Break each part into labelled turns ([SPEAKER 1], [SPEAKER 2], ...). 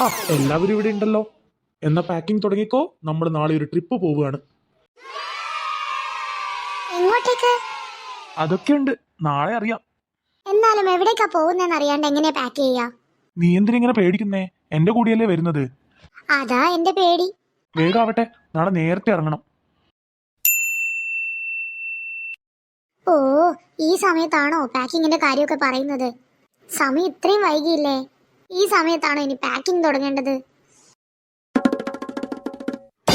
[SPEAKER 1] ആ എല്ലാവരും ഇവിടെ ഉണ്ടല്ലോ. എന്നാ പാക്കിംഗ് തുടങ്ങിക്കോ. നമ്മൾ നാളെ ഒരു ട്രിപ്പ് പോവുകയാണ്.
[SPEAKER 2] എങ്ങോട്ടേക്ക്?
[SPEAKER 1] അതൊക്കെ ഉണ്ട്, നാളെ അറിയാം.
[SPEAKER 2] എന്നാലും എവിടേക്കാ പോകുന്നതെന്ന് അറിയാണ്ട് എങ്ങനെയാ പാക്ക് ചെയ്യാ?
[SPEAKER 1] നീ എന്തിനിങ്ങനെ പേടിക്കുന്നേ? എന്റെ കൂടിയല്ലേ വരുന്നത്.
[SPEAKER 2] അതാ എന്റെ പേടി.
[SPEAKER 1] വേഗാവട്ടെ, നാളെ നേരത്തെ ഇറങ്ങണം.
[SPEAKER 2] ഓ, ഈ സമയത്താണോ പാക്കിങ്ങിന്റെ കാര്യമൊക്കെ പറയുന്നത്? സമയം ഇത്രയും വൈകിയില്ലേ? ഈ സമയത്താണോ ഇനി പാക്കിംഗ് തുടങ്ങേണ്ടത്?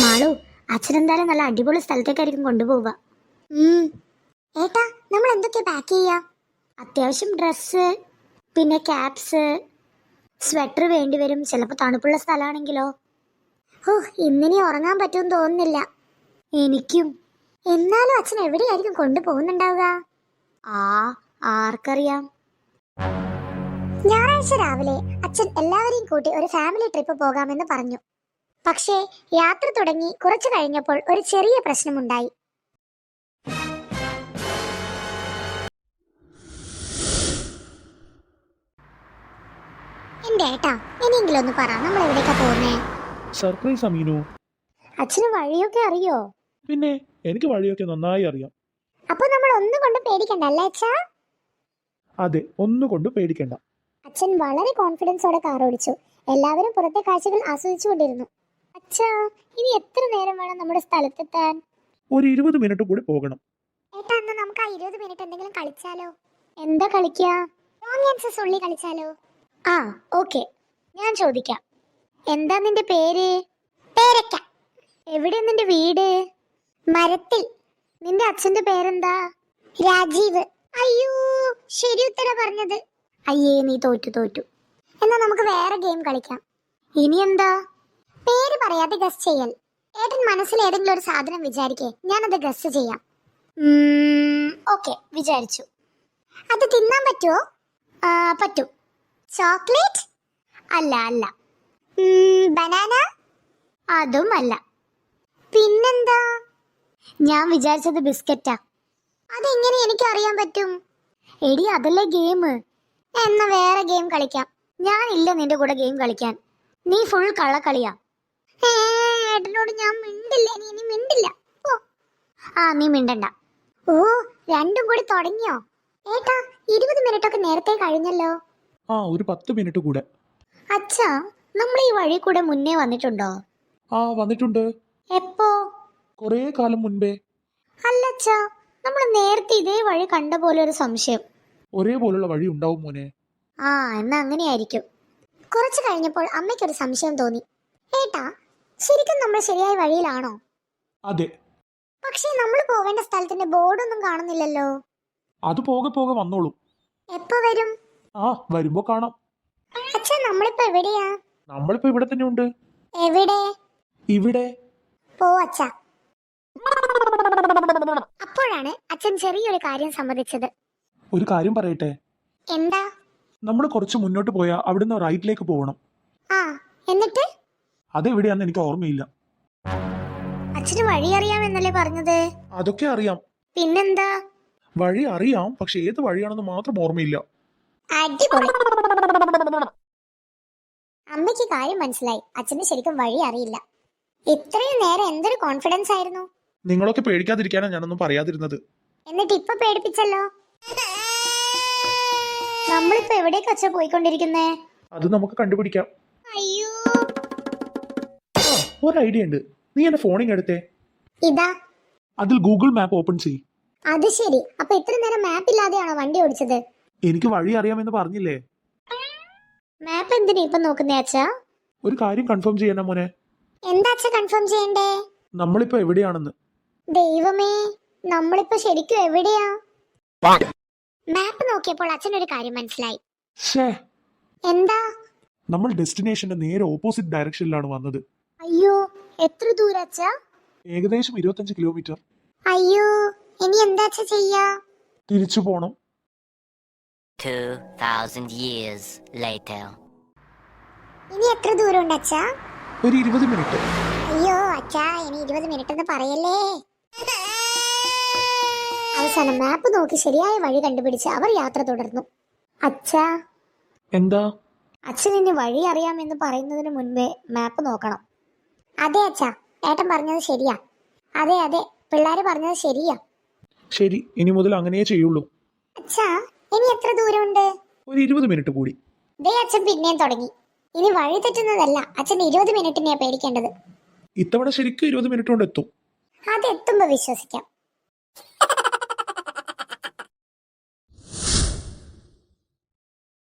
[SPEAKER 2] മാളു, അച്ഛനെന്തായാലും നല്ല അടിപൊളി സ്ഥലത്തേക്കായിരിക്കും കൊണ്ടുപോവുക. ഏട്ടാ, നമ്മൾ എന്തൊക്കെയാ പാക്ക് ചെയ്യാ? അത്യാവശ്യം ഡ്രസ്സ്, പിന്നെ ക്യാപ്സ്, സ്വെറ്റർ വേണ്ടിവരും. ചിലപ്പോൾ തണുപ്പുള്ള സ്ഥലമാണെങ്കിലോ. ഓ, ഇന്നിനി ഉറങ്ങാൻ പറ്റുമെന്ന് തോന്നുന്നില്ല. എനിക്കും. എന്നാലും അച്ഛൻ എവിടെയായിരിക്കും കൊണ്ടുപോകുന്നുണ്ടാവുക? ആർക്കറിയാം. ഞായറാഴ്ച രാവിലെ അച്ഛൻ എല്ലാവരെയും കൂട്ടി ഒരു ഫാമിലി ട്രിപ്പ് പോകാമെന്ന് പറഞ്ഞു. പക്ഷേ യാത്ര തുടങ്ങി കുറച്ചു കഴിഞ്ഞപ്പോൾ ഒരു ചെറിയ പ്രശ്നമുണ്ടായി. എന്റെ ഏട്ടാ, ഇനിയെങ്കിലും ഒന്ന് പറ, നമ്മൾ എവിടേക്കാ പോകുന്നേ?
[SPEAKER 1] സർപ്രൈസ് അമീനു.
[SPEAKER 2] അച്ഛന് വഴിയൊക്കെ അറിയോ?
[SPEAKER 1] പിന്നെ എനിക്ക് വഴിയൊക്കെ നന്നായി അറിയാം.
[SPEAKER 2] അപ്പൊ നമ്മൾ ഒന്നും കൊണ്ട് പേടിക്കണ്ട അല്ലേ അച്ഛാ?
[SPEAKER 1] അതെ, ഒന്നുകൊണ്ട് പേടിക്കണ്ട.
[SPEAKER 2] അച്ഛൻ വളരെ കോൺഫിഡൻസോടെ കാർ ഓടിച്ചു. എല്ലാവരും പുറത്തെ കാഴ്ചകൾ ആസ്വദിച്ചുകൊണ്ടിരുന്നു. അച്ഛാ, ഇനി എത്ര നേരം വേണം നമ്മുടെ സ്ഥലത്തെത്താൻ?
[SPEAKER 1] ഒരു 20 മിനിറ്റ് കൂടി പോകണം.
[SPEAKER 2] ഏട്ടാ, എന്നാ നമുക്ക് ആ 20 മിനിറ്റ് എന്തെങ്കിലും കളിച്ചാലോ? എന്താ കളിക്കാ? ലോങ് ആൻസേഴ്സ് ഉള്ളി കളിച്ചാലോ? ആ, ഓക്കെ. ഞാൻ ചോദിക്കാം. എന്താ നിന്റെ പേര്? പേരക്ക. എവിടെ നിന്റെ വീട്? മരത്തിൽ. നിന്റെ അച്ഛന്റെ പേരെന്താ? രാജീവ്. അയ്യോ, ശരി ഉത്തരം പറഞ്ഞത്. അയ്യേ, നീ തോറ്റു. എന്നാ നമുക്ക് വേറെ ഗെയിം കളിക്കാം. ഇനി എന്താ? പേര് പറയാതെ ഗസ് ചെയ്യൽ. ഏട്ടൻ മനസ്സിൽ ഏതെങ്കിലും ഒരു സാധനം വിചാരിക്കേ, ഞാനത് ഗസ് ചെയ്യാം. ഓക്കെ, വിചാരിച്ചു. അത് തിന്നാൻ പറ്റുമോ? പറ്റും. ചോക്ലേറ്റ്? അല്ല. ബനാന? അതും അല്ല. പിന്നെന്താ? ഞാൻ വിചാരിച്ചത് ബിസ്ക്കറ്റാ. അതെങ്ങനെ എനിക്ക് അറിയാൻ പറ്റും? എടി, അതല്ലേ ഗെയിം. എന്നാ വേറെ ഗെയിം കളിക്കാം. ഞാനില്ല നിന്റെ കൂടെ ഗെയിം കളിക്കാൻ. നീ ഫുൾ കള്ളക്കളിയാ. ഏട്ടനോട് ഞാൻ മിണ്ടില്ല. നീ മിണ്ടില്ല. നീ മിണ്ടണ്ട. ഓ, രണ്ടും കൂടി തുടങ്ങിയോ? ഏട്ടാ, 20 മിനിറ്റ് ഒക്കെ നേരത്തെ കഴിഞ്ഞല്ലോ.
[SPEAKER 1] ഒരു 10 മിനിറ്റ് കൂടെ.
[SPEAKER 2] അച്ഛാ, നമ്മൾ ഈ വഴി കൂടെ മുന്നേ വന്നിട്ടുണ്ടോ?
[SPEAKER 1] വന്നിട്ടുണ്ട്.
[SPEAKER 2] എപ്പോ?
[SPEAKER 1] കുറേ കാലം മുൻപേ.
[SPEAKER 2] അല്ലച്ചാ, നമ്മൾ നേരത്തെ ഇതേ വഴി കണ്ട പോലെ ഒരു സംശയം.
[SPEAKER 1] ഒരേപോലുള്ള വഴി ഉണ്ടാവും മോനെ.
[SPEAKER 2] എന്നാ അങ്ങനെയായിരിക്കും. കുറച്ചു കഴിഞ്ഞപ്പോൾ അമ്മയ്ക്കൊരു സംശയം തോന്നി. ഏട്ടാ, ശരിക്കും നമ്മൾ ശരിയായ വഴിയിലാണോ?
[SPEAKER 1] അതെ.
[SPEAKER 2] പക്ഷേ നമ്മൾ പോവേണ്ട സ്ഥലത്തിന്റെ ബോർഡൊന്നും കാണുന്നില്ലല്ലോ.
[SPEAKER 1] അത് പോകെ പോകെ വന്നോളൂ.
[SPEAKER 2] എപ്പോ വരും?
[SPEAKER 1] വരുമ്പോ കാണാം.
[SPEAKER 2] അച്ഛാ, നമ്മളിപ്പോ എവിടെയാ?
[SPEAKER 1] നമ്മളിപ്പോ ഇവിടെ തന്നെ ഉണ്ട്.
[SPEAKER 2] എവിടെ?
[SPEAKER 1] ഇവിടെ.
[SPEAKER 2] പോ അച്ഛാ. അപ്പോഴാണ് അച്ഛൻ ചെറിയൊരു കാര്യം സമ്മതിച്ചത്.
[SPEAKER 1] ഒരു കാര്യം പറയട്ടെ?
[SPEAKER 2] എന്താ?
[SPEAKER 1] നമ്മൾ കുറച്ച് മുന്നോട്ട് പോയാ അവിടുന്ന് റൈറ്റിലേക്ക് പോകണം.
[SPEAKER 2] എന്നിട്ട്?
[SPEAKER 1] അതെവിടെയാന്ന് എനിക്ക് ഓർമ്മയില്ല.
[SPEAKER 2] അച്ഛന് വഴി അറിയാമെന്നല്ലേ പറഞ്ഞത്?
[SPEAKER 1] അതൊക്കെ അറിയാം.
[SPEAKER 2] പിന്നെന്താ?
[SPEAKER 1] വഴി അറിയാം, പക്ഷെ ഏത് വഴിയാണെന്ന് മാത്രം ഓർമ്മയില്ല.
[SPEAKER 2] അടിപൊളി. അമ്മയ്ക്ക് കാര്യം മനസ്സിലായി. അച്ഛന് ശരിക്കും വഴി അറിയില്ല. ഇത്രയും നേരം എന്തൊരു കോൺഫിഡൻസ് ആയിരുന്നു.
[SPEAKER 1] നിങ്ങളൊക്കെ പേടിക്കാതിരിക്കാനാണ് ഞാനൊന്നും പറയാതിരുന്നത്.
[SPEAKER 2] എന്നിട്ട് ഇപ്പൊ പേടിപ്പിച്ചല്ലോ. നമ്മളിപ്പോ എവിടേക്ക് അച്ഛാ പോയിക്കൊണ്ടിരിക്കുന്നേ?
[SPEAKER 1] അത് നമുക്ക് കണ്ടുപിടിക്കാം.
[SPEAKER 2] അയ്യോ,
[SPEAKER 1] ഒരു ഐഡിയ ഉണ്ട്. നീ എന്റെ ഫോണിങ് എടുത്തേ.
[SPEAKER 2] ഇതാ.
[SPEAKER 1] അതിൽ ഗൂഗിൾ മാപ്പ് ഓപ്പൺ ചെയ്.
[SPEAKER 2] അത് ശരി. അപ്പൊ ഇത്ര നേരം മാപ്പ് ഇല്ലാതെയാണോ വണ്ടി ഓടിച്ചത്?
[SPEAKER 1] എനിക്ക് വഴി അറിയാമെന്ന് പറഞ്ഞില്ലേ.
[SPEAKER 2] മാപ്പ് എന്തിനാ ഇപ്പൊ നോക്കുന്നേ അച്ഛാ?
[SPEAKER 1] ഒരു കാര്യം കൺഫേം ചെയ്യാനാ മോനെ.
[SPEAKER 2] എന്താ അച്ഛാ കൺഫേം ചെയ്യണ്ടേ?
[SPEAKER 1] നമ്മളിപ്പോ എവിടെയാണെന്ന്.
[SPEAKER 2] ദൈവമേ, നമ്മളിപ്പോ ശരിക്കും എവിടെയാ? മാപ്പ് നോക്കിയപ്പോൾ അച്ഛനൊരു കാര്യം മനസ്സിലായി. എന്താ?
[SPEAKER 1] നമ്മൾ ഡെസ്റ്റിനേഷന്റെ നേരെ ഓപ്പോസിറ്റ് ഡയറക്ഷനിലാണ് വന്നത്.
[SPEAKER 2] അയ്യോ, എത്ര ദൂരം അച്ഛാ?
[SPEAKER 1] ഏകദേശം 25 കിലോമീറ്റർ.
[SPEAKER 2] അയ്യോ, ഇനി എന്താ അച്ഛാ ചെയ്യാ?
[SPEAKER 1] തിരിച്ചു പോണം.
[SPEAKER 3] 2000 years later.
[SPEAKER 2] ഇനി എത്ര ദൂരം ഉണ്ട് അച്ഛാ?
[SPEAKER 1] ഒരു 20 മിനിറ്റ്.
[SPEAKER 2] അയ്യോ അച്ഛാ, ഇനി 20 മിനിറ്റ് എന്ന് പറയല്ലേ. അവസാനം മാപ്പ് നോക്കി ശരിയായ വഴി കണ്ടുപിടിച്ച് അവർ യാത്ര തുടർന്നു. അച്ഛാ,
[SPEAKER 1] എന്താ?
[SPEAKER 2] അച്ഛൻ ഇനി വഴി അറിയാമെന്ന് പറയുന്നതിന് മുൻപേ മാപ്പ് നോക്കണം. അതെ അച്ഛാ, ഏട്ടൻ പറഞ്ഞത് ശരിയാ. അതെ അതെ, പിള്ളേര് പറഞ്ഞത് ശരിയാ.
[SPEAKER 1] ശരി, ഇനി മുതൽ അങ്ങനെയേ ചെയ്യുള്ളൂ.
[SPEAKER 2] അച്ഛാ, ഇനി എത്ര ദൂരമുണ്ട്?
[SPEAKER 1] ഒരു 20 മിനിറ്റ് കൂടി.
[SPEAKER 2] ദേ അച്ഛൻ പിന്നെയും തുടങ്ങി. ഇനി വഴി തെറ്റുന്നതല്ല, അച്ഛൻ 20 മിനിറ്റിനെയാ പേടിക്കേണ്ടത്.
[SPEAKER 1] ഇത്തവണ ശരിക്കും 20 മിനിറ്റ് കൊണ്ട് എത്തും.
[SPEAKER 2] അതെത്തുമ്പോ വിശ്വസിക്കാം.